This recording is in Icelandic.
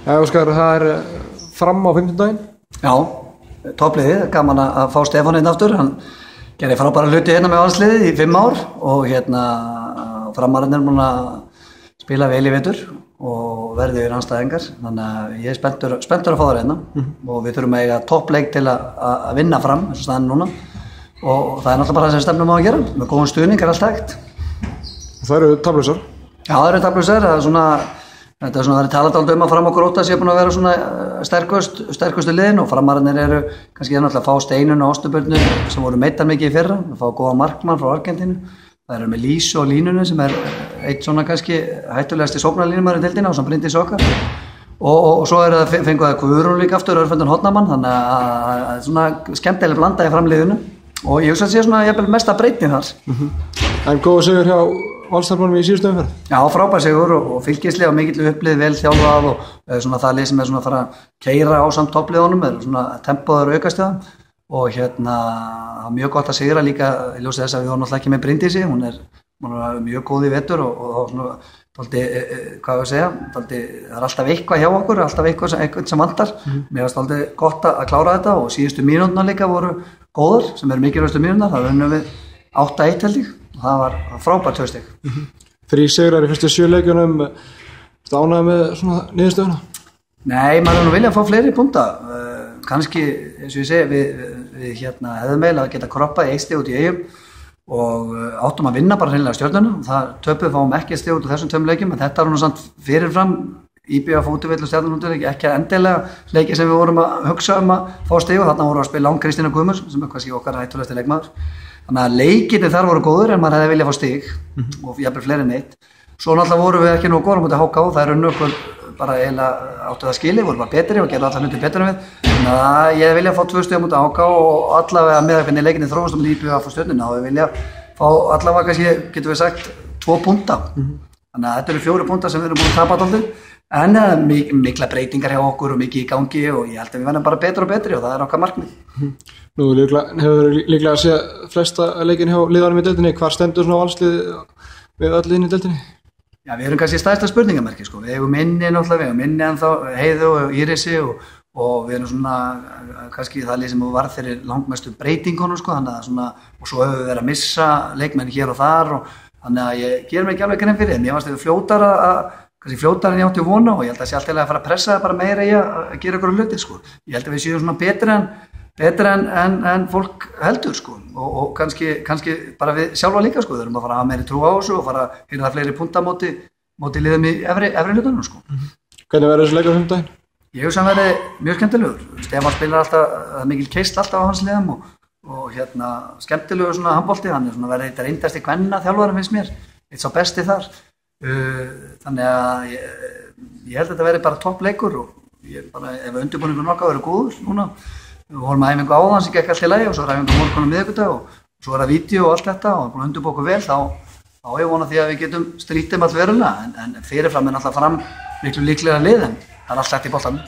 Óskar, það fram á 15. daginn? Já, toppliðið, gaman að fá Stefán inn aftur, hann gerði frábæra hluti hérna með valsliðið í 5 ár og framarinn múin að spila vel í vetur og verði yfir anstæðingar, þannig að ég spenntur að fá það hérna og við þurfum að eiga toppleik til að vinna fram eins og staðan núna og það náttúrulega bara það sem stefnum á að gera, með góðum stuðning allt hægt. Það eru taflausar? Já, það eru taflausar, þetta er svona talað aldrei að Fram og Gróta sé búin að vera svona sterkustu liðin og framararnir eru kannski náttúrulega að fá Steinun og Ástubjörnu sem voru meiddan mikið í fyrra, að fá góða markmann frá Argentínu. Það eru með Lísu og Línunni sem eitt svona kannski hættulegasti sóknarlínumæður í deildinni á sem Bryndís okkar og svo fengu það Guðrún líka aftur Örfendur Hornamann, þannig að svona skemmtileg blanda í framliðinu og ég hugsa að sé svona jafnvel mesta breytni þar. En góð sigur hjá Valsarmannum í síðustu umferð? Já, frábær sigur og fylgislega og mikill upplið, vel þjálfað og svona það lið sem svona að fara að keyra á samt toppliðunum, svona tempóður aukast hjá þeim og mjög gott að sigra líka í ljósi þess að við vorum náttúrulega ekki með Bryndísi, hún er mjög góð í vetur og svona hvað ég segja, það er alltaf eitthvað hjá okkur, alltaf eitthvað sem vantar. Mér finnst alltaf gott að klára þetta og síðustu mínúturnar líka voru góðar sem eru mikilvægustu mínúturnar, það unnum við 8-1 held ég og það var frábært 2 stig. 3 sigrar í fyrstu 7 leikjunum, ánægður með svona niðurstöðuna? Nei, maður vilja fá fleiri punta, kannski eins og ég segi við hefðum eiginlega að geta kroppað 1 stig út í Eyjum og áttum að vinna bara hreinlega Stjörnuna, það töpuð fáum ekki stig út úr þessum 2 leikjum, en þetta nú samt fyrirfram IBF útivill og Stjörnuna ekki endilega leiki sem við vorum að hugsa að fá stig og þarna vorum að spila Kristína Guðmunds sem er kannski okkar hættulegasti leikmaður. Þannig að leikirnir þar voru góður en maður hefði viljað fá stig og jafnvel fleiri en 1. Svo náttúrulega vorum við ekki nú góður á móti HK og það er okkur bara eiginlega áttu það skilið, vorum bara betri og gerði allar hluti betur en við. Þannig að ég vilja fá 2 stig á móti HK og allavega með hvernig leikinni þróast lífið að fá Stjörnuna og við vilja fá allavega kannski, getum við sagt, 2 punta. Þannig að þetta eru 4 punta sem við erum búin að tapa alltaf. En mikla breytingar hjá okkur og mikið í gangi og ég held að við verðum bara betri og betri og það er okkar markmið. Nú hefur líklega að sé flesta leikin hjá liðanum í deildinni, hvar stendur svona valslið við öll liðin í deildinni? Já, við erum kannski stærsta spurningamerki sko, við eigum inni náttúrulega, við eigum inni ennþá Heiðu og Írisi og við erum svona kannski það lið sem var fyrir langmestu breytingunum sko, þannig að svona og svo höfum við verið að missa leikmenn hér og þar og þannig að ég ger mér ekki alveg grein fyrir þeim, ég fannst þetta kannski fljótar en ég átti vona og ég held að sé alltaf að fara að pressa það bara meira í að gera ykkur hluti sko. Ég held að við séum svona betri en fólk heldur sko og kannski bara við sjálfa líka sko, við þurfum að fara að hafa meiri trú á þessu og fara að finna fleiri punta móti liðum í efri hlutunum sko. Hvernig verður þessi leikur á 5. daginn? Ég hugsa að verði mjög skemmtilegur. Stefán spilar alltaf, það er mikil keisl alltaf á hans liðum og skemmtilegur svona handbolti, hann er svona verið eitt reyndasti kvenna þjálfarinn finnst mér, eitt sá besti þar. Þannig að ég held að þetta verði bara toppleikur og ef undirbúningur nokkað verður góður núna, við vorum að æfingu áðan sem gekk allt í lagi og svo er æfingu morgun á miðvikudag og svo er það vídeo og allt þetta og búin að undirbúa okkur vel þá ég vona því að við getum strýttum allt verulega en fyrirfram er alltaf fram miklu líklega lið en það er allt sett í boltanum.